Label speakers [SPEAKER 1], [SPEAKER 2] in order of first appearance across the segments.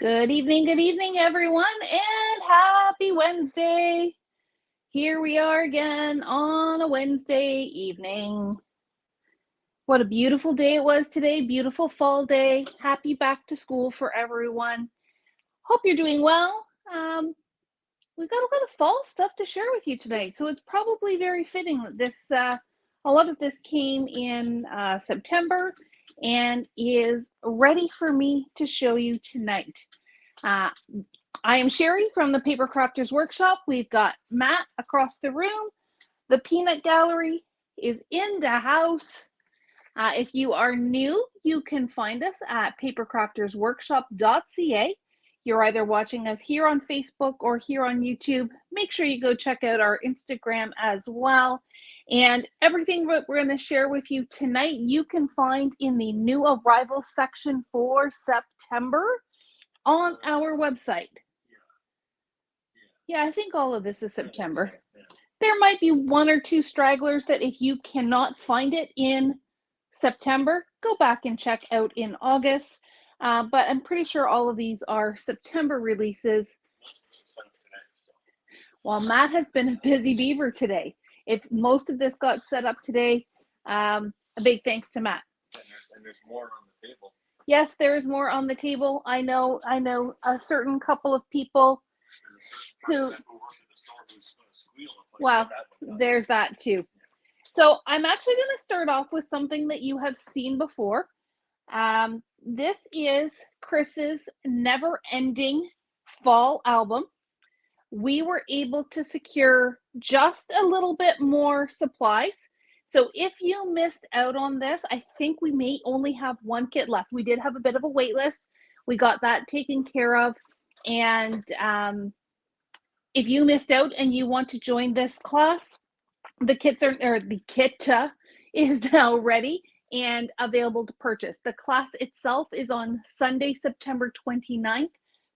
[SPEAKER 1] Good evening, everyone, and happy Wednesday. Here we are again on a Wednesday evening. What a beautiful day it was today. Beautiful fall day. Happy back to school for everyone. Hope you're doing well. We've got a lot of fall stuff to share with you tonight, so it's probably very fitting that a lot of this came in September and is ready for me to show you tonight. I am Sherry from the Paper Crafters Workshop. We've got Matt across the room. The Peanut Gallery is in the house. If you are new, you can find us at papercraftersworkshop.ca. You're either watching us here on Facebook or here on YouTube. Make sure you go check out our Instagram as well. And everything that we're going to share with you tonight, you can find in the new arrivals section for September on our website. Yeah, I think all of this is September. There might be one or two stragglers that if you cannot find it in September, go back and check out in August. But I'm pretty sure all of these are September releases. Well, Matt has been a busy beaver today. If most of this got set up today, a big thanks to Matt.
[SPEAKER 2] And there's more on the table.
[SPEAKER 1] Yes, there is more on the table. I know a certain couple of people who, well, there's that too. So I'm actually going to start off with something that you have seen before. This is Chris's Never Ending Fall album. We were able to secure just a little bit more supplies. So if you missed out on this, I think we may only have one kit left. We did have a bit of a wait list. We got that taken care of. And if you missed out and you want to join this class, the kit is now ready and available to purchase. The class itself is on Sunday, September 29th.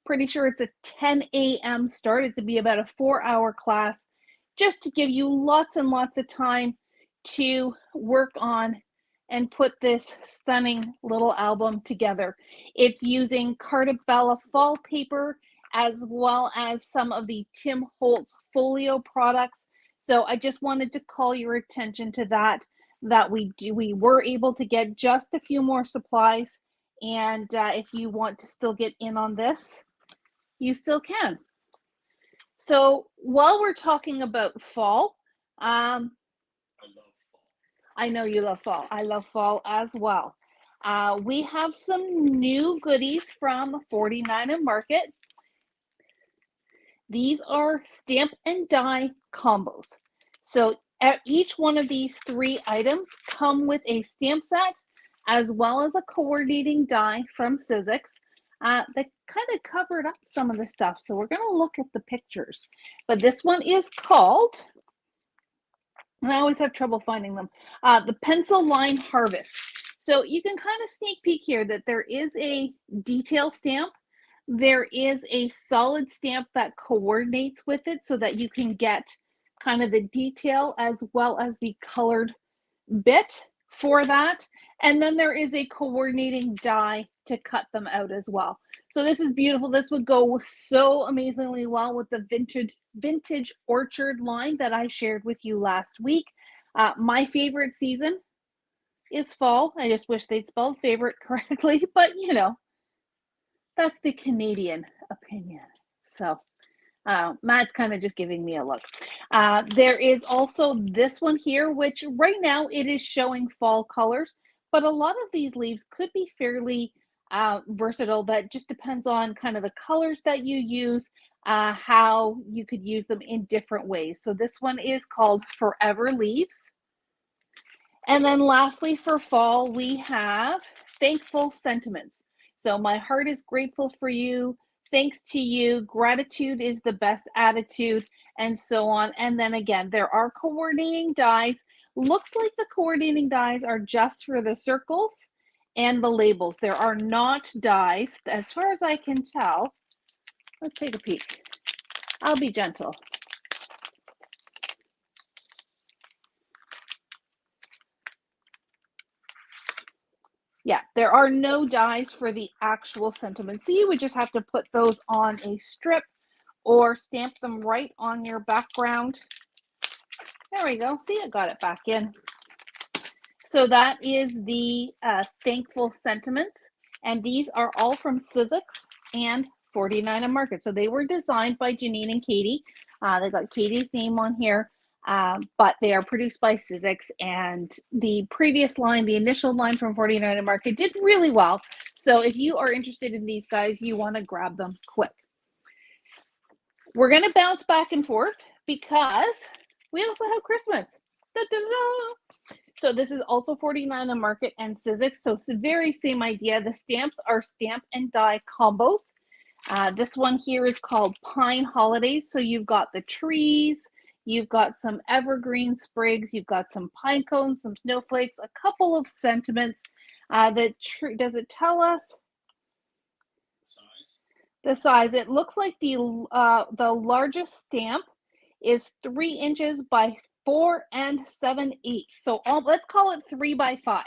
[SPEAKER 1] Pretty sure it's a 10 a.m. start. It's to be about a 4-hour class, just to give you lots and lots of time to work on and put this stunning little album together. It's using Carta Bella fall paper as well as some of the Tim Holtz folio products. So I just wanted to call your attention to that we were able to get just a few more supplies. And if you want to still get in on this, you still can. So while we're talking about fall, I know you love fall. I love fall as well. We have some new goodies from 49 and Market. These are stamp and die combos. So each one of these 3 items come with a stamp set as well as a coordinating die from Sizzix. That kind of covered up some of the stuff. So we're going to look at the pictures. But this one is called, and I always have trouble finding them, the Pencil Line Harvest. So you can kind of sneak peek here that there is a detail stamp. There is a solid stamp that coordinates with it so that you can get kind of the detail as well as the colored bit for that. And then there is a coordinating die to cut them out as well. So this is beautiful. This would go so amazingly well with the vintage orchard line that I shared with you last week. My favorite season is fall. I just wish they'd spelled favorite correctly, but you know, that's the Canadian opinion. So Matt's kind of just giving me a look. There is also this one here, which right now it is showing fall colors, but a lot of these leaves could be fairly versatile. That just depends on kind of the colors that you use, how you could use them in different ways. So this one is called Forever Leaves. And then lastly, for fall, we have Thankful Sentiments. So my heart is grateful for you. Thanks to you. Gratitude is the best attitude, and so on. And then again, there are coordinating dies. Looks like the coordinating dies are just for the circles and the labels. There are not dies, as far as I can tell. Let's take a peek. I'll be gentle. Yeah, there are no dies for the actual sentiments. So you would just have to put those on a strip or stamp them right on your background. There we go. See, I got it back in. So that is the Thankful Sentiments. And these are all from Sizzix and 49 Market. So they were designed by Janine and Katie. They got Katie's name on here, but they are produced by Sizzix. And the previous line, the initial line from 49 Market, did really well. So if you are interested in these guys, you want to grab them quick. We're going to bounce back and forth because we also have Christmas. Da-da-da. So this is also 49 Market and Sizzix. So it's the very same idea. The stamps are stamp and die combos. This one here is called Pine Holidays. So you've got the trees, you've got some evergreen sprigs, you've got some pine cones, some snowflakes, a couple of sentiments. Does it tell us the size? It looks like the largest stamp is 3 inches by 4 7/8. So let's call it 3 by 5.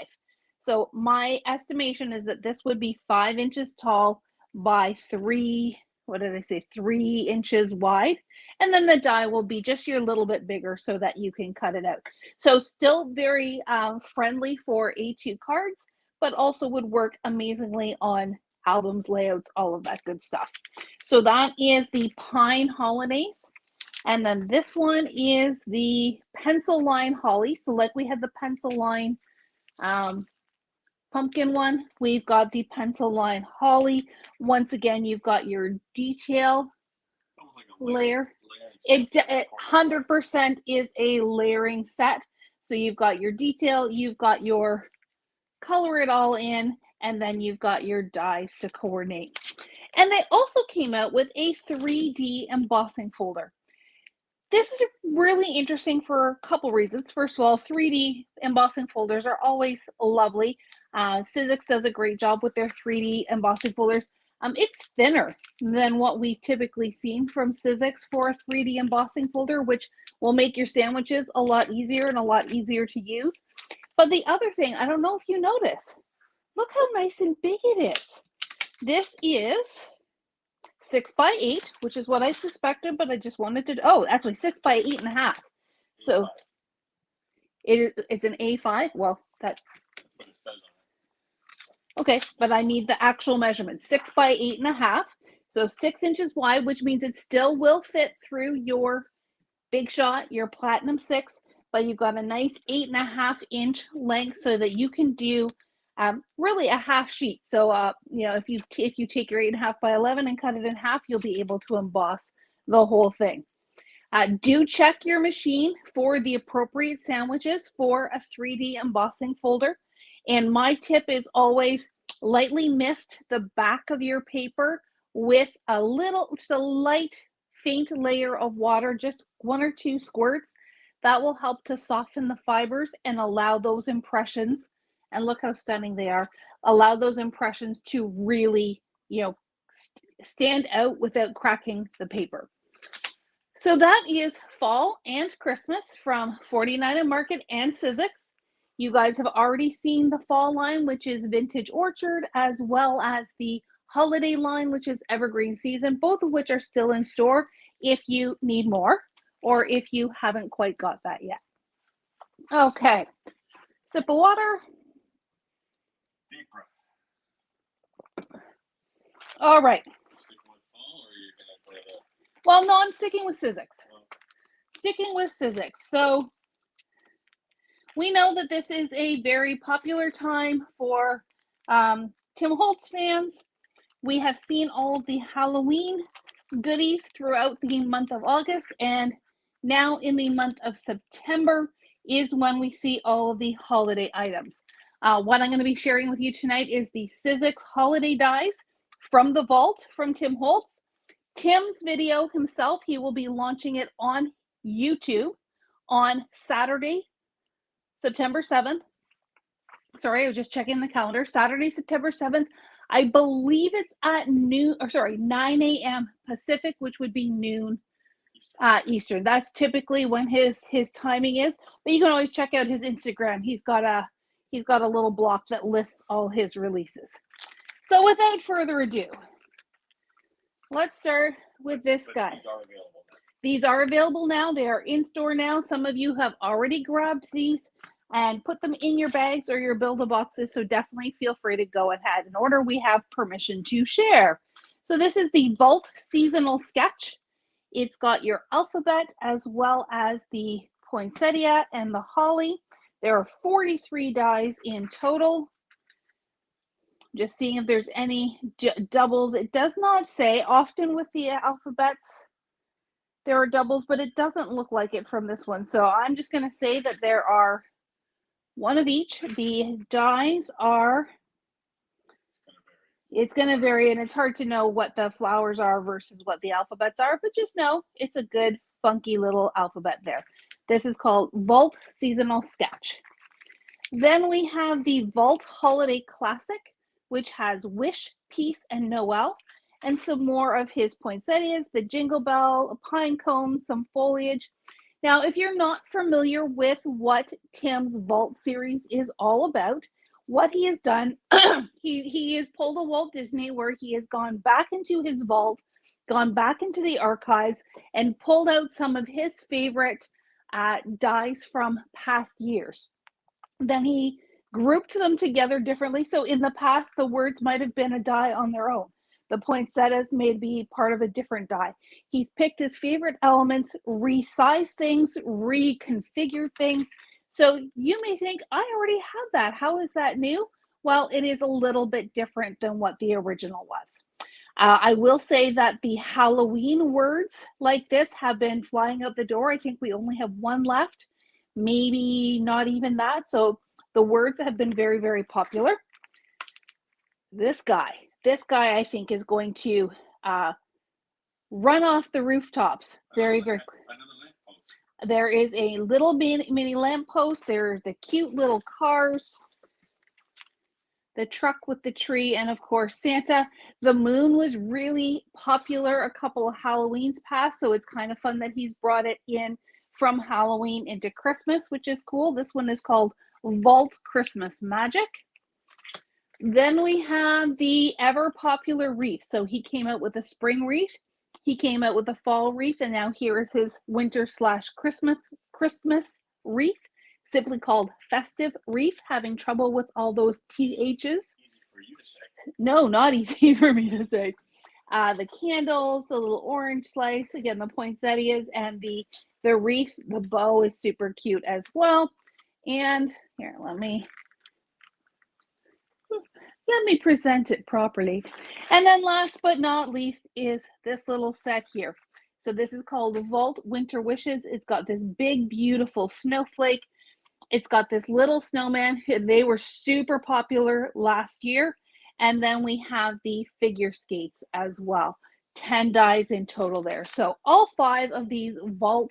[SPEAKER 1] So my estimation is that this would be 5 inches tall by 3, what did I say, 3 inches wide. And then the die will be just your little bit bigger so that you can cut it out. So still very friendly for A2 cards, but also would work amazingly on albums, layouts, all of that good stuff. So that is the Pine Holidays. And then this one is the Pencil Line Holly. So like we had the Pencil Line pumpkin one, we've got the Pencil Line Holly. Once again, you've got your detail layer. It 100% is a layering set. So you've got your detail, you've got your color it all in, and then you've got your dies to coordinate. And they also came out with a 3D embossing folder. This is really interesting for a couple reasons. First of all, 3D embossing folders are always lovely. Sizzix does a great job with their 3D embossing folders. It's thinner than what we've typically seen from Sizzix for a 3D embossing folder, which will make your sandwiches a lot easier and a lot easier to use. But the other thing, I don't know if you notice, look how nice and big it is. This is 6 by 8, which is what I suspected, but I just wanted to, actually 6 by 8.5. So it's an A5. Well, that's what it says on it. Okay, but I need the actual measurement, 6 by 8.5. So 6 inches wide, which means it still will fit through your Big Shot, your Platinum 6, but you've got a nice 8.5-inch length so that you can do really a half sheet. So, if you take your 8.5 by 11 and cut it in half, you'll be able to emboss the whole thing. Do check your machine for the appropriate sandwiches for a 3D embossing folder. And my tip is always lightly mist the back of your paper with just a light, faint layer of water, just 1 or 2 squirts. That will help to soften the fibers and allow those impressions, and look how stunning they are, allow those impressions to really, stand out without cracking the paper. So that is Fall and Christmas from 49 Market and Sizzix. You guys have already seen the fall line, which is Vintage Orchard, as well as the holiday line, which is Evergreen Season, both of which are still in store if you need more or if you haven't quite got that yet. Okay, sip of water.
[SPEAKER 2] Deep breath.
[SPEAKER 1] All right. Well, no, I'm sticking with Sizzix. So we know that this is a very popular time for Tim Holtz fans. We have seen all of the Halloween goodies throughout the month of August, and now in the month of September is when we see all of the holiday items. What I'm going to be sharing with you tonight is the Sizzix holiday dies from the vault from Tim Holtz. Tim's video himself, he will be launching it on YouTube on Saturday, September 7th. Sorry, I was just checking the calendar. Saturday, September 7th. I believe it's at 9 a.m. Pacific, which would be noon Eastern. That's typically when his timing is. But you can always check out his Instagram. He's got he's got a little block that lists all his releases. So without further ado, let's start with this guy. These are available now. They are in store now. Some of you have already grabbed these and put them in your bags or your Build-A-Boxes, so definitely feel free to go ahead and order. We have permission to share. So this is the Vault Seasonal Sketch. It's got your alphabet as well as the poinsettia and the holly. There are 43 dies in total. Just seeing if there's any doubles. It does not say. Often with the alphabets, there are doubles, but it doesn't look like it from this one. So I'm just going to say that there are one of each. The dies are, it's going to vary, and it's hard to know what the flowers are versus what the alphabets are, but just know it's a good, funky little alphabet there. This is called Vault Seasonal Sketch. Then we have the Vault Holiday Classic, which has Wish, Peace, and Noel, and some more of his poinsettias, the Jingle Bell, a pine cone, some foliage. Now, if you're not familiar with what Tim's Vault series is all about, what he has done, he has pulled a Walt Disney where he has gone back into his vault, gone back into the archives, and pulled out some of his favorite dies from past years. Then he grouped them together differently. So in the past, the words might have been a die on their own. The poinsettias may be part of a different die. He's picked his favorite elements, resized things, reconfigured things. So you may think, I already have that. How is that new? Well, it is a little bit different than what the original was. I will say that the Halloween words like this have been flying out the door. I think we only have one left, maybe not even that. So the words have been very, very popular. This guy I think is going to run off the rooftops very, very quick. There is a little mini lamppost. There's the cute little cars, the truck with the tree, and of course Santa. The moon was really popular a couple of Halloweens past, so it's kind of fun that he's brought it in from Halloween into Christmas, which is cool. This one is called Vault Christmas Magic. Then we have the ever popular wreath. So he came out with a spring wreath, he came out with a fall wreath, and now here is his winter/Christmas wreath, simply called Festive Wreath. Having trouble with all those THs?
[SPEAKER 2] Easy for you to say.
[SPEAKER 1] No, not easy for me to say. The candles, the little orange slice, again, the poinsettias, and the wreath, the bow is super cute as well. And here, let me present it properly. And then last but not least is this little set here. So this is called Vault Winter Wishes. It's got this big, beautiful snowflake. It's got this little snowman. They were super popular last year. And then we have the figure skates as well. 10 dies in total there. So all 5 of these Vault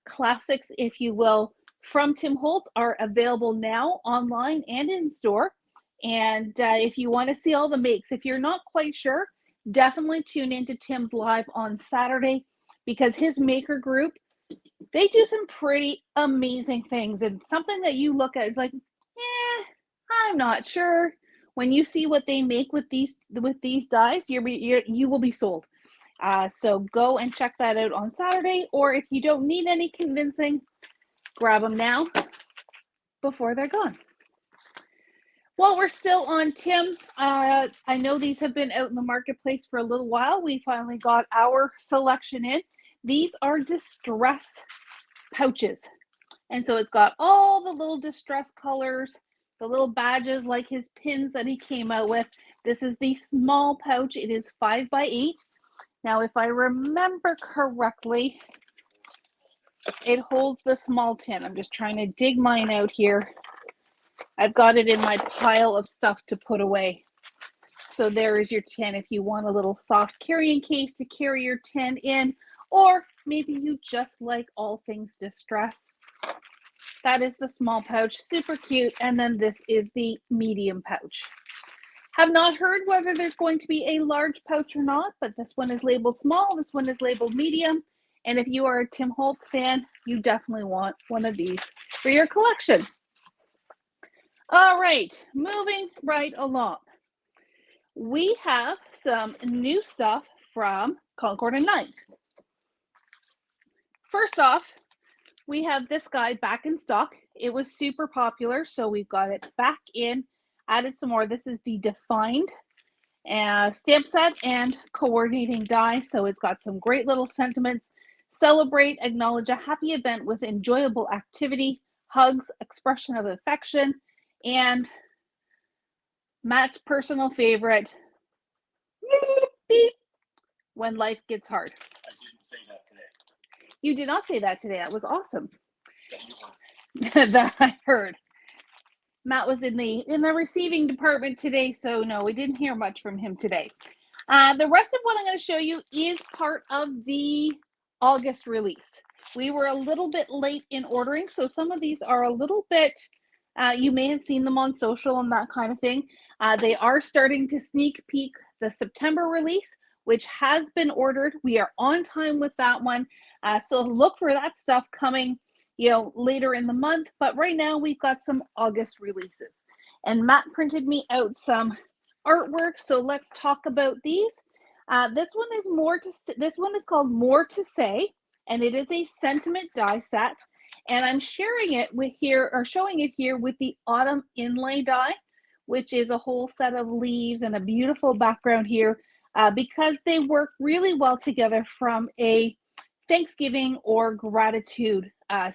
[SPEAKER 1] classics, if you will, from Tim Holtz are available now online and in store. And if you want to see all the makes, if you're not quite sure, definitely tune into Tim's Live on Saturday, because his maker group, they do some pretty amazing things. And something that you look at is like, I'm not sure. When you see what they make with these dies, you will be sold. So go and check that out on Saturday. Or if you don't need any convincing, grab them now before they're gone. While we're still on Tim, I know these have been out in the marketplace for a little while. We finally got our selection in. These are distressed pouches. And so it's got all the little distress colors, the little badges like his pins that he came out with. This is the small pouch. It is 5 by 8. Now, if I remember correctly, it holds the small tin. I'm just trying to dig mine out here. I've got it in my pile of stuff to put away. So there is your tin if you want a little soft carrying case to carry your tin in, or maybe you just like all things distress. That is the small pouch, super cute. And then this is the medium pouch. Have not heard whether there's going to be a large pouch or not, but this one is labeled small, this one is labeled medium. And if you are a Tim Holtz fan, you definitely want one of these for your collection. All right, moving right along. We have some new stuff from Concord and Ninth. First off, we have this guy back in stock. It was super popular, so we've got it back in, added some more. This is the Defined stamp set and coordinating die. So it's got some great little sentiments. Celebrate, acknowledge a happy event with enjoyable activity, hugs, expression of affection, and Matt's personal favorite, beep, when life gets hard.
[SPEAKER 2] I didn't say that today.
[SPEAKER 1] You did not say that today. That was awesome.
[SPEAKER 2] That you heard.
[SPEAKER 1] That I heard. Matt was in the receiving department today, so no, we didn't hear much from him today. The rest of what I'm going to show you is part of the August release. We were a little bit late in ordering, so some of these are a little bit, you may have seen them on social and that kind of thing. They are starting to sneak peek the September release, which has been ordered. We are on time with that one. So look for that stuff coming, later in the month. But right now we've got some August releases. And Matt printed me out some artwork. So let's talk about these. This one is called More to Say, and it is a sentiment die set. And I'm showing it here with the Autumn Inlay die, which is a whole set of leaves and a beautiful background here, because they work really well together from a Thanksgiving or gratitude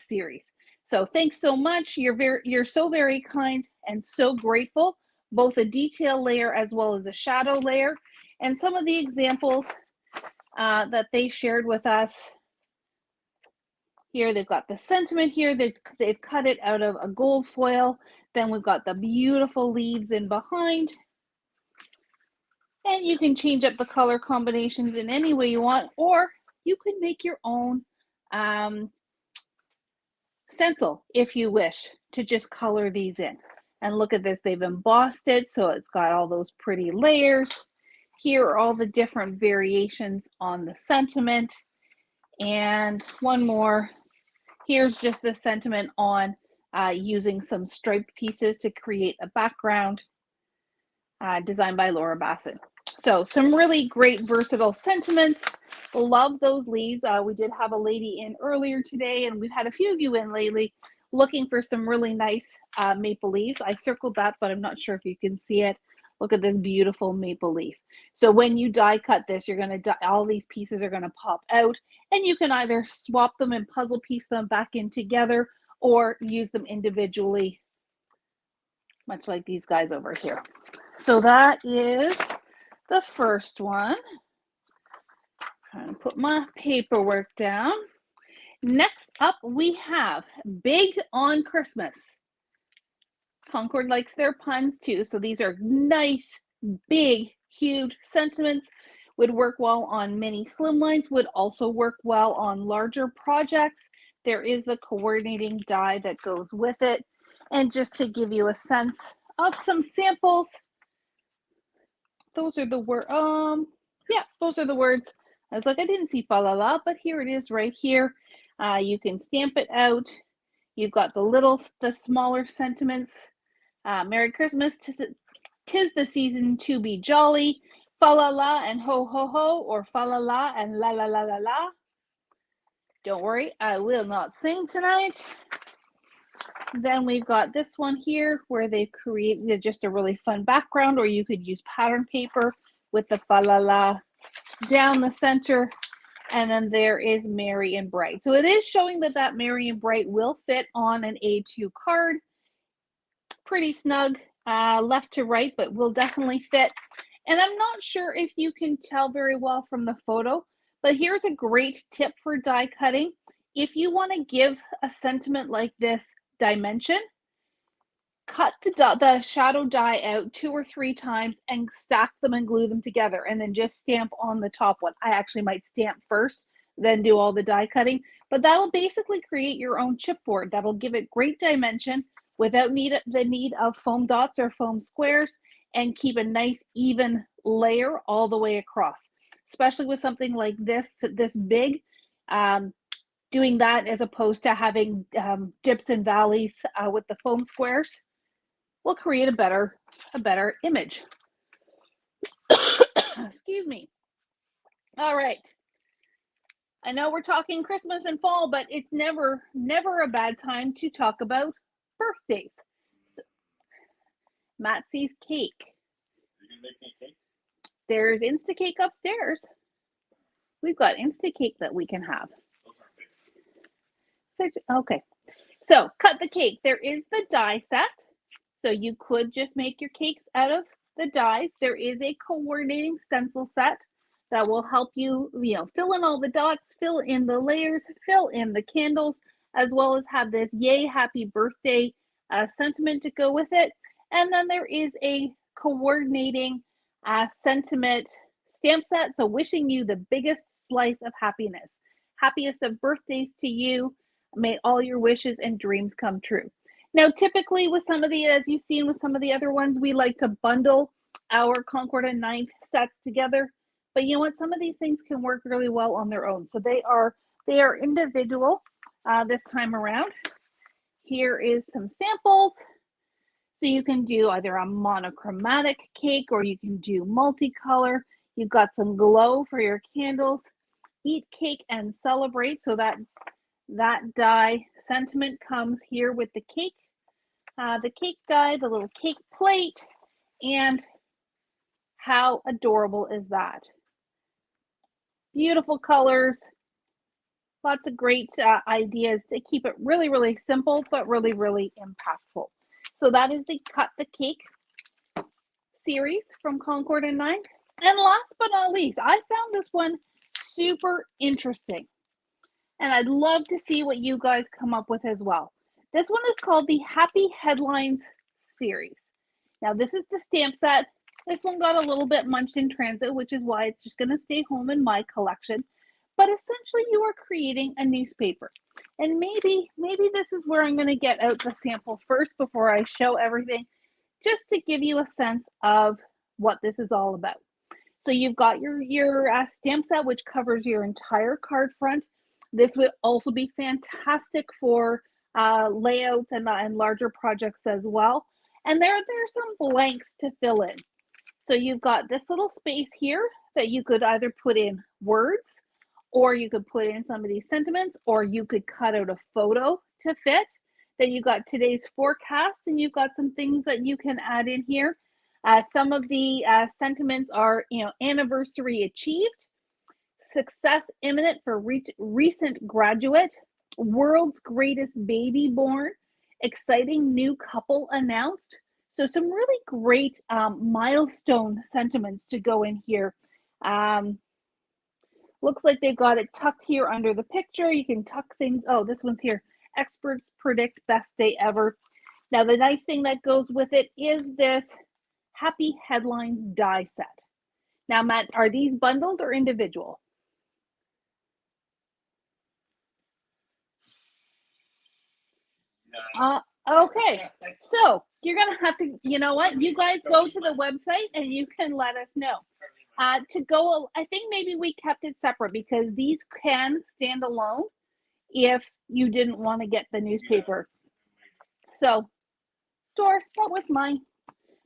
[SPEAKER 1] series. So thanks so much. You're so very kind and so grateful, both a detail layer as well as a shadow layer. And some of the examples that they shared with us here, they've got the sentiment here. They've cut it out of a gold foil. Then we've got the beautiful leaves in behind. And you can change up the color combinations in any way you want, or you can make your own stencil if you wish to just color these in. And look at this, they've embossed it, so it's got all those pretty layers. Here are all the different variations on the sentiment. And one more, here's just the sentiment on using some striped pieces to create a background, designed by Laura Bassett. So some really great versatile sentiments. Love those leaves. We did have a lady in earlier today, and we've had a few of you in lately looking for some really nice maple leaves. I circled that, but I'm not sure if you can see it. Look at this beautiful maple leaf. So when you die cut this, you're going to, all these pieces are going to pop out, and you can either swap them and puzzle piece them back in together or use them individually, much like these guys over here. So that is the first one. I'm trying to put my paperwork down. Next up, we have Big on Christmas. Concord likes their puns too, so these are nice, big, huge sentiments. Would work well on mini slimlines, would also work well on larger projects. There is the coordinating die that goes with it. And just to give you a sense of some samples, those are the words. Yeah, those are the words. I was like, I didn't see fa la la, but here it is right here. You can stamp it out. You've got the smaller sentiments. Merry Christmas, tis the season to be jolly. Fa la la and ho ho ho, or fa la la and la la la la la. Don't worry, I will not sing tonight. Then we've got this one here where they've created just a really fun background, or you could use pattern paper with the fa la la down the center. And then there is Merry and Bright. So it is showing that Merry and Bright will fit on an A2 card. Pretty snug left to right, but will definitely fit. And I'm not sure if you can tell very well from the photo, but here's a great tip for die cutting. If you want to give a sentiment like this dimension, cut the shadow die out 2 or 3 times and stack them and glue them together, and then just stamp on the top one. I actually might stamp first, then do all the die cutting, but that'll basically create your own chipboard. That'll give it great dimension without the need of foam dots or foam squares, and keep a nice even layer all the way across, especially with something like this big. Doing that as opposed to having dips and valleys with the foam squares. will create a better image. Excuse me. All right. I know we're talking Christmas and fall, but it's never a bad time to talk about birthdays. Matsy's cake.
[SPEAKER 2] Are you gonna make me a cake?
[SPEAKER 1] There's Instacake upstairs. We've got Instacake that we can have.
[SPEAKER 2] Those aren't big.
[SPEAKER 1] Okay. So cut the cake. There is the die set. So you could just make your cakes out of the dies. There is a coordinating stencil set that will help you, fill in all the dots, fill in the layers, fill in the candles, as well as have this yay, happy birthday sentiment to go with it. And then there is a coordinating sentiment stamp set. So wishing you the biggest slice of happiness. Happiest of birthdays to you. May all your wishes and dreams come true. Now, typically with some of the, as you've seen with some of the other ones, we like to bundle our Concord and Ninth sets together. But you know what? Some of these things can work really well on their own. So they are individual this time around. Here is some samples. So you can do either a monochromatic cake or you can do multicolor. You've got some glow for your candles. Eat cake and celebrate. So that die sentiment comes here with the cake die, the little cake plate, and how adorable is that? Beautiful colors, lots of great ideas to keep it really, really simple, but really, really impactful. So that is the Cut the Cake series from Concord and Ninth. And last but not least, I found this one super interesting. And I'd love to see what you guys come up with as well. This one is called the Happy Headlines series. Now, this is the stamp set. This one got a little bit munched in transit, which is why it's just going to stay home in my collection. But essentially, you are creating a newspaper. And maybe this is where I'm going to get out the sample first before I show everything, just to give you a sense of what this is all about. So you've got your stamp set, which covers your entire card front. This would also be fantastic for layouts and larger projects as well. And there's some blanks to fill in. So you've got this little space here that you could either put in words, or you could put in some of these sentiments, or you could cut out a photo to fit. Then you've got today's forecast, and you've got some things that you can add in here. Some of the sentiments are, anniversary achieved, success imminent for recent graduate, world's greatest baby born, exciting new couple announced. So some really great milestone sentiments to go in here. Looks like they've got it tucked here under the picture. You can tuck things. Oh, this one's here. Experts predict best day ever. Now, the nice thing that goes with it is this Happy Headlines die set. Now, Matt, are these bundled or individual?
[SPEAKER 2] No.
[SPEAKER 1] Okay, so you're going to have to, you know what? You guys go to the website and you can let us know. To go, I think maybe we kept it separate because these can stand alone if you didn't want to get the newspaper. So, store, that was mine.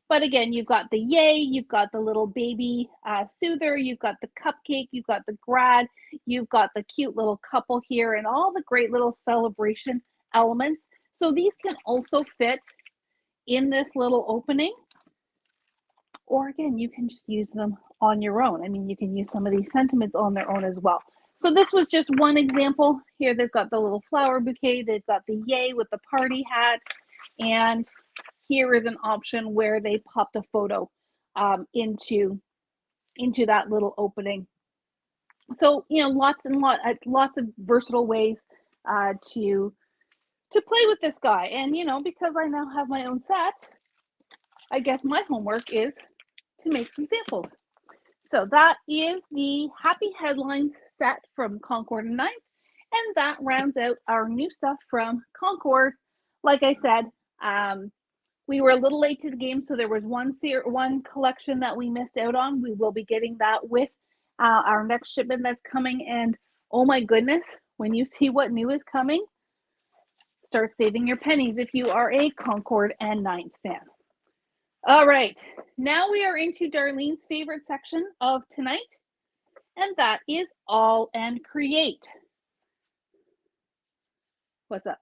[SPEAKER 1] But again, you've got the yay, you've got the little baby soother, you've got the cupcake, you've got the grad, you've got the cute little couple here, and all the great little celebration elements. So these can also fit in this little opening. Or again, you can just use them on your own. I mean, you can use some of these sentiments on their own as well. So this was just one example. Here they've got the little flower bouquet. They've got the yay with the party hat. And here is an option where they popped a photo into that little opening. So, lots of versatile ways to play with this guy. And, because I now have my own set, I guess my homework is to make some samples. So that is the Happy Headlines set from Concord and Ninth. And that rounds out our new stuff from Concord. Like I said, we were a little late to the game, so there was one collection that we missed out on. We will be getting that with our next shipment that's coming. And oh my goodness, when you see what new is coming, start saving your pennies if you are a Concord and Ninth fan. All right, now we are into Darlene's favorite section of tonight, and that is all and create. What's up?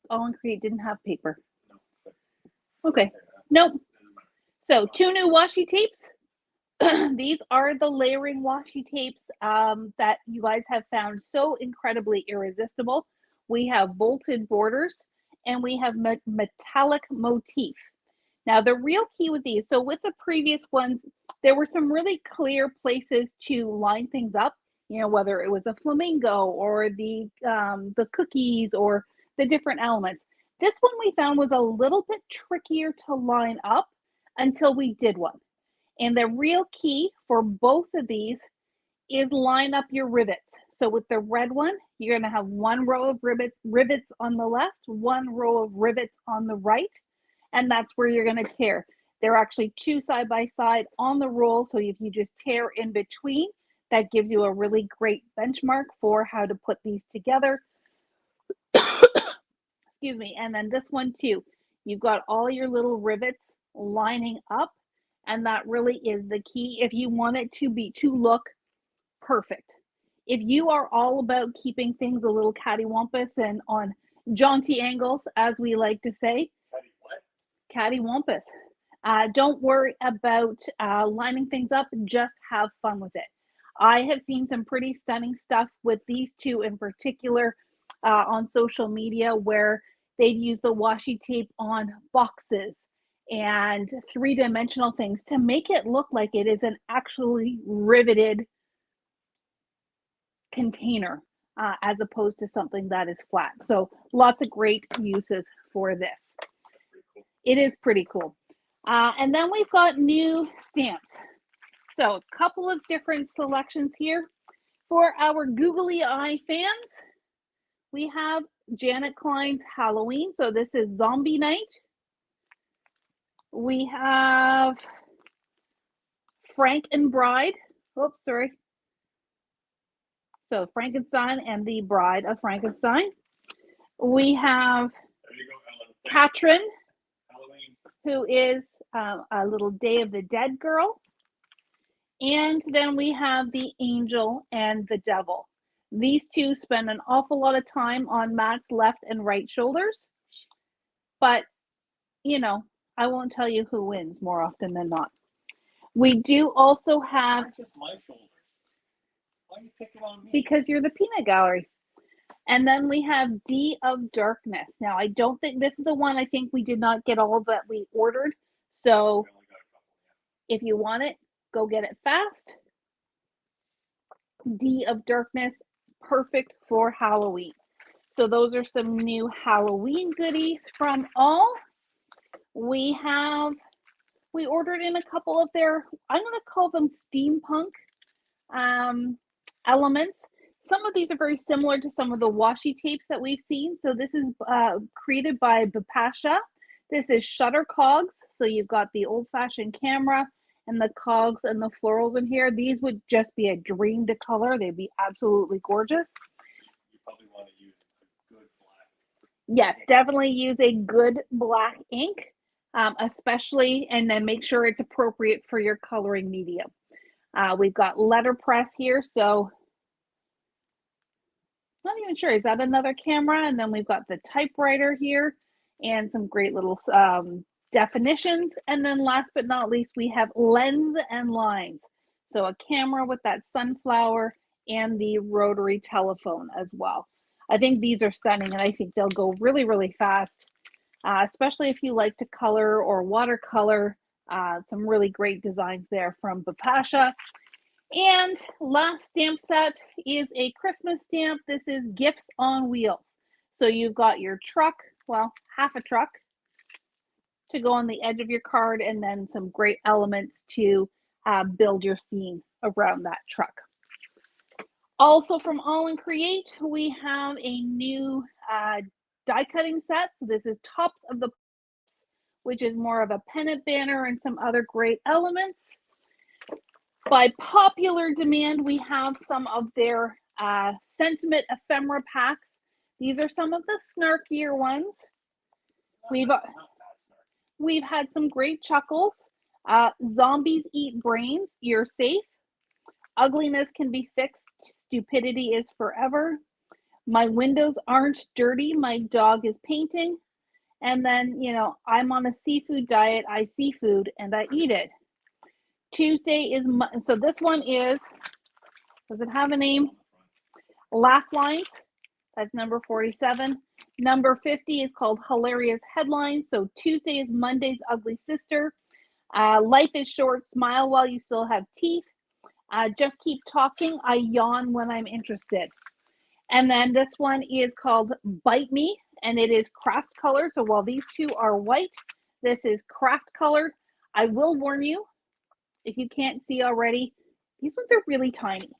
[SPEAKER 1] All and create didn't have paper. Okay, nope. So 2 new washi tapes. These are the layering washi tapes that you guys have found so incredibly irresistible. We have bolted borders and we have metallic motif. Now, the real key with these, so with the previous ones, there were some really clear places to line things up, you know, whether it was a flamingo or the cookies or the different elements. This one we found was a little bit trickier to line up until we did one. And the real key for both of these is line up your rivets. So with the red one, you're going to have one row of rivets on the left, one row of rivets on the right, and that's where you're going to tear. They're actually 2 side by side on the roll, so if you just tear in between, that gives you a really great benchmark for how to put these together. Excuse me. And then this one too, you've got all your little rivets lining up, and that really is the key if you want it to look perfect. If you are all about keeping things a little cattywampus and on jaunty angles, as we like to say, cattywampus. Don't worry about lining things up, just have fun with it. I have seen some pretty stunning stuff with these two in particular on social media where they've used the washi tape on boxes and 3-dimensional things to make it look like it is an actually riveted container as opposed to something that is flat. So lots of great uses for this. It is pretty cool. And then we've got new stamps. So a couple of different selections here. For our googly eye fans, we have Janet Klein's Halloween. So this is Zombie Night. We have Frank and Bride. Oops, sorry. So Frankenstein and the Bride of Frankenstein. We have Katrin, who is a little Day of the Dead girl. And then we have the Angel and the Devil. These two spend an awful lot of time on Matt's left and right shoulders. But, you know, I won't tell you who wins more often than not. We do also have...
[SPEAKER 2] Not just my shoulders. Why are you picking on me?
[SPEAKER 1] Because you're the peanut gallery. And then we have D of Darkness. Now, I don't think this is the one. I think we did not get all that we ordered. So if you want it, go get it fast. D of Darkness, perfect for Halloween. So those are some new Halloween goodies from All. We ordered in a couple of their, I'm going to call them steampunk elements. Some of these are very similar to some of the washi tapes that we've seen. So this is created by Bipasha. This is shutter cogs. So you've got the old-fashioned camera and the cogs and the florals in here. These would just be a dream to color. They'd be absolutely gorgeous.
[SPEAKER 2] You probably want to use a good black.
[SPEAKER 1] Yes, definitely use a good black ink, especially, and then make sure it's appropriate for your coloring medium. We've got letterpress here, so not even sure, is that another camera? And then we've got the typewriter here and some great little definitions. And then last but not least, we have lens and lines. So a camera with that sunflower and the rotary telephone as well. I think these are stunning and I think they'll go really, really fast, especially if you like to color or watercolor. Some really great designs there from Bipasha. And last stamp set is a Christmas stamp. This is Gifts on Wheels. So you've got your truck, well, half a truck to go on the edge of your card, and then some great elements to build your scene around that truck. Also from All and Create, we have a new die cutting set. So this is Tops of the Pops, which is more of a pennant banner and some other great elements. By popular demand, we have some of their sentiment ephemera packs. These are some of the snarkier ones. We've had some great chuckles. Zombies eat brains. You're safe. Ugliness can be fixed. Stupidity is forever. My windows aren't dirty. My dog is painting. And then, I'm on a seafood diet. I see food and I eat it. Tuesday is, so this one is, does it have a name? Laugh Lines. That's number 47. Number 50 is called Hilarious Headlines. So Tuesday is Monday's Ugly Sister. Life is short. Smile while you still have teeth. Just keep talking. I yawn when I'm interested. And then this one is called Bite Me, and it is craft color. So while these two are white, this is craft colored. I will warn you, if you can't see already, these ones are really tiny.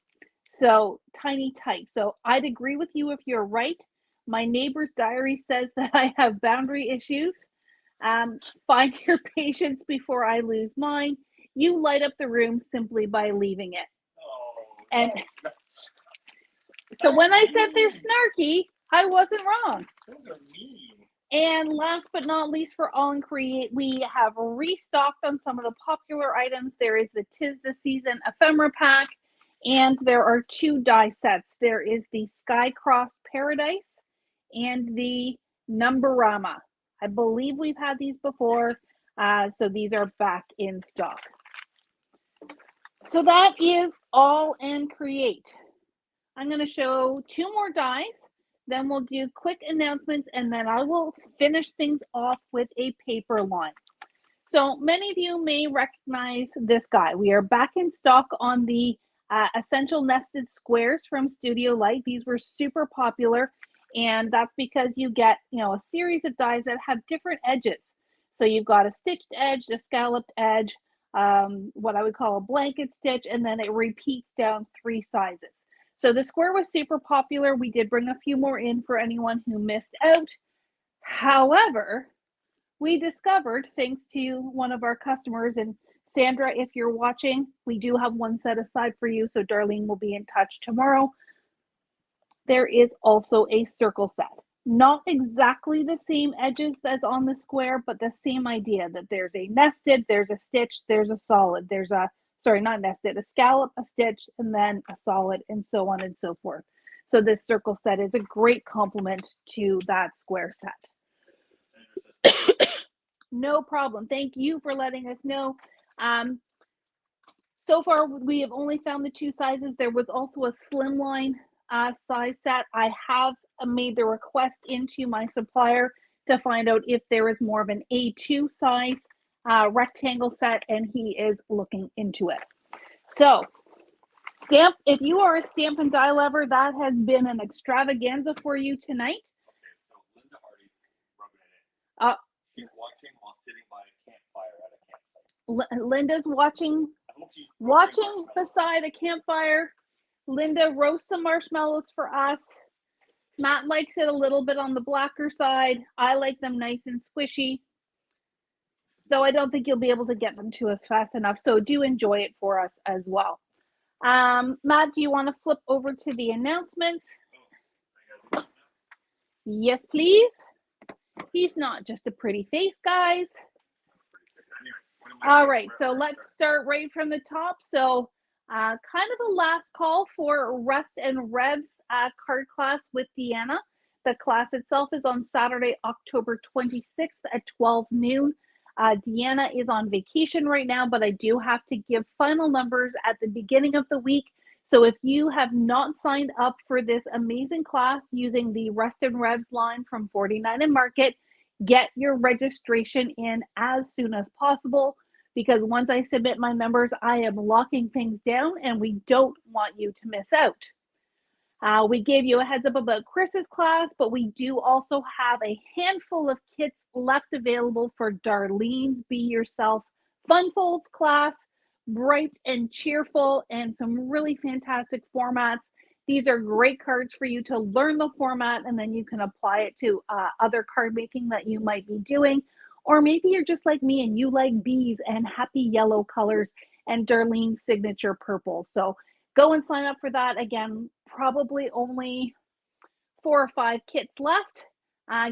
[SPEAKER 1] So tiny type. So I'd agree with you if you're right. My neighbor's diary says that I have boundary issues. Find your patience before I lose mine. You light up the room simply by leaving it. And so when I said they're snarky, I wasn't wrong.
[SPEAKER 2] Those are mean.
[SPEAKER 1] And last but not least, for All in Create, we have restocked on some of the popular items. There is the 'Tis the Season ephemera pack, and there are 2 die sets. There is the Skycross Paradise and the Numberama. I believe we've had these before, so these are back in stock. So that is All in Create. I'm going to show 2 more dies, then we'll do quick announcements, and then I will finish things off with a paper line. So many of you may recognize this guy. We are back in stock on the Essential Nested Squares from Studio Light. These were super popular, and that's because you get, a series of dies that have different edges. So you've got a stitched edge, a scalloped edge, what I would call a blanket stitch, and then it repeats down 3 sizes. So the square was super popular. We did bring a few more in for anyone who missed out. However, we discovered, thanks to one of our customers, and Sandra, if you're watching, we do have one set aside for you, so Darlene will be in touch tomorrow. There is also a circle set. Not exactly the same edges as on the square, but the same idea that there's a nested, there's a stitch, there's a solid, there's a, sorry, not nested, a scallop, a stitch, and then a solid, and so on and so forth. So this circle set is a great complement to that square set. No problem. Thank you for letting us know. So far, we have only found the 2 sizes. There was also a slimline size set. I have made the request into my supplier to find out if there is more of an A2 size rectangle set, and he is looking into it. So Stamp, if you are a Stamp and Die lover, that has been an extravaganza for you tonight.
[SPEAKER 2] Okay, so Linda Hardy's rubbing it in. She's watching while sitting by a campfire at a campsite.
[SPEAKER 1] Linda's watching beside a campfire. Linda roasts some marshmallows for us. Matt likes it a little bit on the blacker side. I like them nice and squishy. Though I don't think you'll be able to get them to us fast enough. So do enjoy it for us as well. Matt, do you want to flip over to the announcements? Yes, please. He's not just a pretty face, guys. All right, so let's start right from the top. So kind of a last call for Rust and Revs card class with Deanna. The class itself is on Saturday, October 26th at 12 noon. Deanna is on vacation right now, but I do have to give final numbers at the beginning of the week. So if you have not signed up for this amazing class using the Rust and Revs line from 49 and Market, get your registration in as soon as possible, because once I submit my numbers, I am locking things down and we don't want you to miss out. We gave you a heads up about Chris's class, but we do also have a handful of kits left available for Darlene's Be Yourself Fun Folds class, bright and cheerful, and some really fantastic formats. These are great cards for you to learn the format, and then you can apply it to other card making that you might be doing. Or maybe you're just like me and you like bees and happy yellow colors and Darlene's signature purple. So go and sign up for that. Again, probably only 4 or 5 kits left.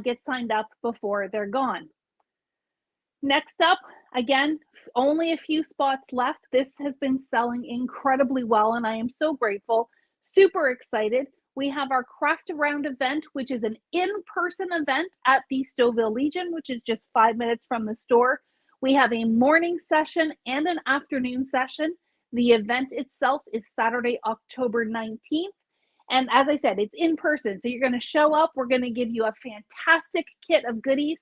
[SPEAKER 1] Get signed up before they're gone. Next up, again, only a few spots left. This has been selling incredibly well, and I am so grateful. Super excited. We have our Craft Around event, which is an in-person event at the Stouffville Legion, which is just 5 minutes from the store. We have a morning session and an afternoon session. The event itself is Saturday, October 19th. And as I said, it's in person. So you're going to show up. We're going to give you a fantastic kit of goodies.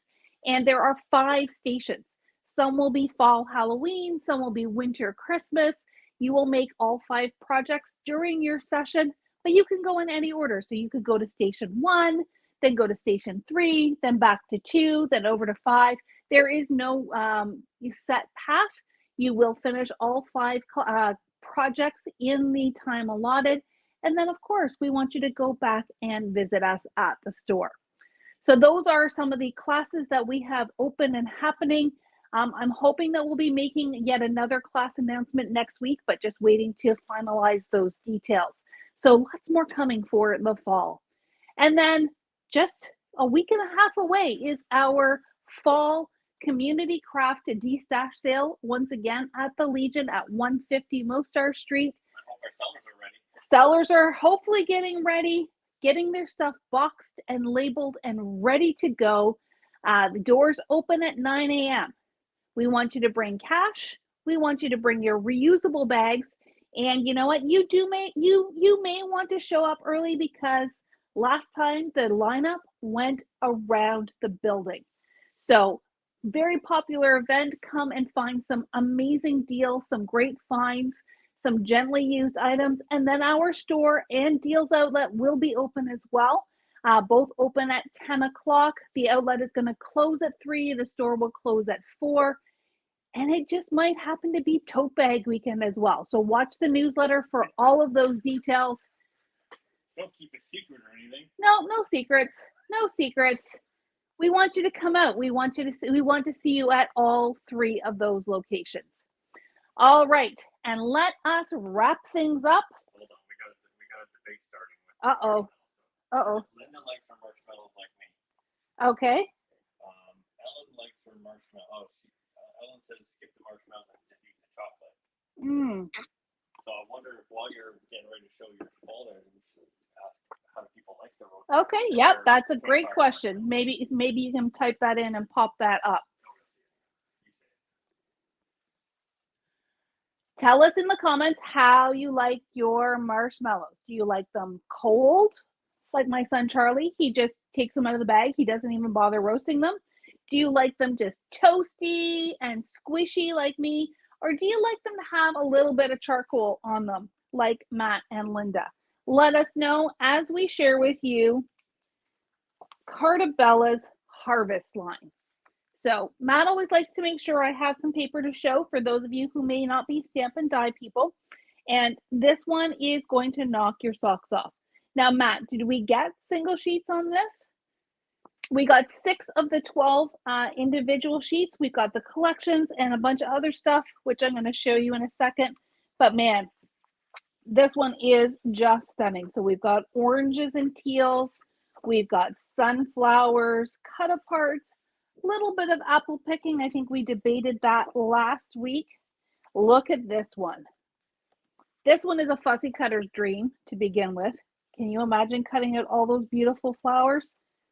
[SPEAKER 1] And there are 5 stations. Some will be fall Halloween, some will be winter Christmas. You will make all 5 projects during your session, but you can go in any order. So you could go to station 1, then go to station 3, then back to 2, then over to 5. There is no set path. You will finish all 5 projects in the time allotted. And then, of course, we want you to go back and visit us at the store. So those are some of the classes that we have open and happening. I'm hoping that we'll be making yet another class announcement next week, but just waiting to finalize those details. So lots more coming for the fall. And then just a week and a half away is our fall community craft de-stash sale, once again at the Legion at 150 Mostar Street.
[SPEAKER 2] I hope our sellers are ready.
[SPEAKER 1] Sellers are hopefully getting ready, getting their stuff boxed and labeled and ready to go. The doors open at 9 a.m. We want you to bring cash. We want you to bring your reusable bags. And you know what? You may want to show up early because last time the lineup went around the building. So very popular event. Come and find some amazing deals, some great finds, some gently used items, and then our store and Deals Outlet will be open as well. Both open at 10 o'clock. The outlet is going to close at 3. The store will close at 4. And it just might happen to be tote bag weekend as well. So watch the newsletter for all of those details.
[SPEAKER 2] Don't keep it secret or anything.
[SPEAKER 1] No secrets. No secrets. We want you to come out. We want to see you at all 3 of those locations. All right, and let us wrap things up.
[SPEAKER 2] Hold on, we got a debate starting with. Linda likes her marshmallows like me.
[SPEAKER 1] Okay.
[SPEAKER 2] Ellen likes her marshmallow. Ellen says skip the marshmallows and just eat the chocolate. So I wonder if while you're getting ready to show your folder, we should ask how do people like the road.
[SPEAKER 1] Okay, yep, that's a great question. Maybe you can type that in and pop that up. Tell us in the comments how you like your marshmallows. Do you like them cold, like my son Charlie? He just takes them out of the bag. He doesn't even bother roasting them. Do you like them just toasty and squishy like me? Or do you like them to have a little bit of charcoal on them, like Matt and Linda? Let us know as we share with you Carta Bella's Harvest line. So Matt always likes to make sure I have some paper to show for those of you who may not be stamp and die people. And this one is going to knock your socks off. Now, Matt, did we get single sheets on this? We got 6 of the 12 individual sheets. We've got the collections and a bunch of other stuff, which I'm going to show you in a second. But man, this one is just stunning. So we've got oranges and teals. We've got sunflowers, cut aparts, a little bit of apple picking. I think we debated that last week. Look at this one. This one is a fussy cutter's dream to begin with. Can you imagine cutting out all those beautiful flowers?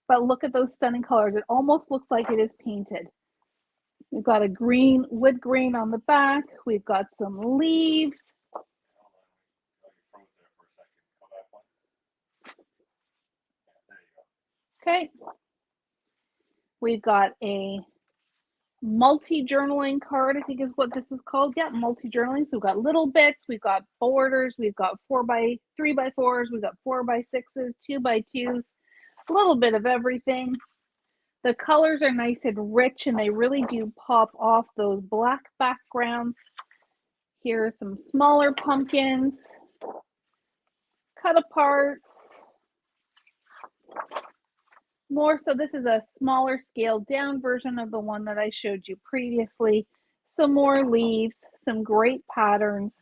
[SPEAKER 1] But look at those stunning colors. It almost looks like it is painted. We've got a green, wood grain on the back. We've got some leaves. Okay. We've got a multi-journaling card, I think is what this is called. Yeah, multi-journaling. So we've got little bits, we've got borders, we've got 3x4s, we've got 4x6s, 2x2s, a little bit of everything. The colors are nice and rich, and they really do pop off those black backgrounds. Here are some smaller pumpkins, cut aparts. More so, this is a smaller scaled down version of the one that I showed you previously. Some more leaves, some great patterns.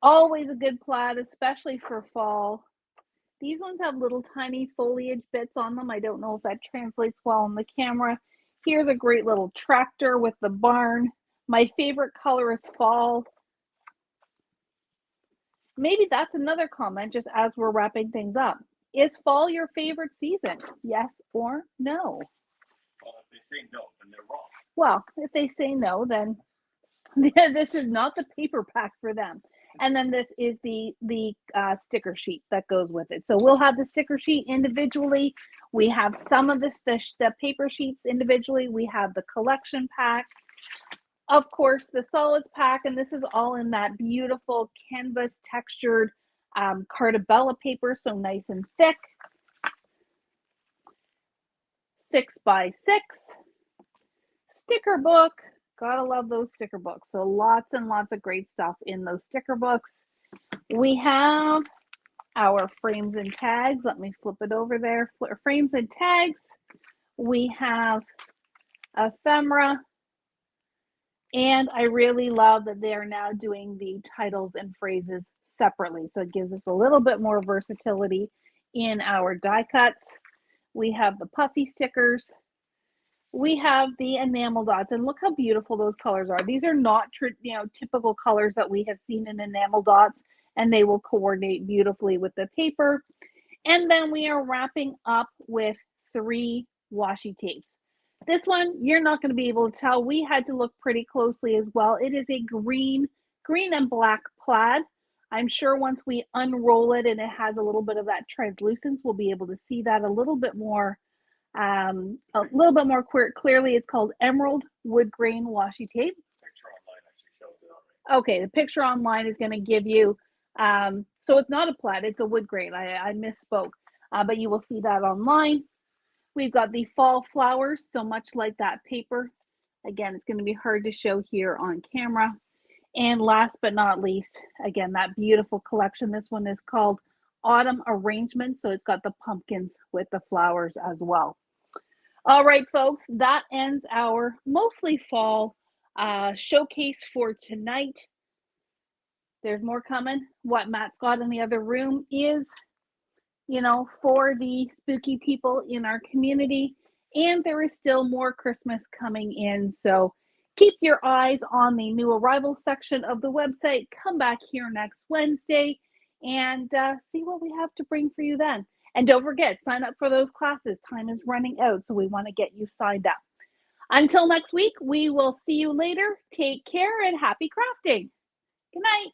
[SPEAKER 1] Always a good plaid, especially for fall. These ones have little tiny foliage bits on them. I don't know if that translates well on the camera. Here's a great little tractor with the barn. My favorite color is fall. Maybe that's another comment just as we're wrapping things up. Is fall your favorite season? Yes or no?
[SPEAKER 2] Well, if they say no, then they're wrong.
[SPEAKER 1] Well, if they say no, then this is not the paper pack for them. And then this is the sticker sheet that goes with it. So we'll have the sticker sheet individually. We have some of the paper sheets individually. We have the collection pack. Of course, the solids pack, and this is all in that beautiful canvas textured Cartabella paper, so nice and thick. 6x6 sticker book. Gotta love those sticker books. So lots and lots of great stuff in those sticker books. We have our frames and tags. Let me flip it over there. Frames and tags. We have ephemera. And I really love that they're now doing the titles and phrases separately. So it gives us a little bit more versatility in our die cuts. We have the puffy stickers. We have the enamel dots, and look how beautiful those colors are. These are not typical colors that we have seen in enamel dots, and they will coordinate beautifully with the paper. And then we are wrapping up with 3 washi tapes. This one, you're not going to be able to tell. We had to look pretty closely as well. It is a green and black plaid. I'm sure once we unroll it and it has a little bit of that translucence, we'll be able to see that a little bit more clearly. It's called Emerald Wood Grain Washi Tape. Okay, the picture online is going to give you, so it's not a plaid, it's a wood grain. I misspoke, but you will see that online. We've got the fall flowers, so much like that paper. Again, it's going to be hard to show here on camera. And last but not least, again, that beautiful collection. This one is called Autumn Arrangement, so it's got the pumpkins with the flowers as well. All right, folks, that ends our mostly fall showcase for tonight. There's more coming. What Matt's got in the other room is, for the spooky people in our community. And there is still more Christmas coming in. So keep your eyes on the new arrival section of the website. Come back here next Wednesday and see what we have to bring for you then. And don't forget, sign up for those classes. Time is running out, so we want to get you signed up. Until next week, we will see you later. Take care and happy crafting. Good night.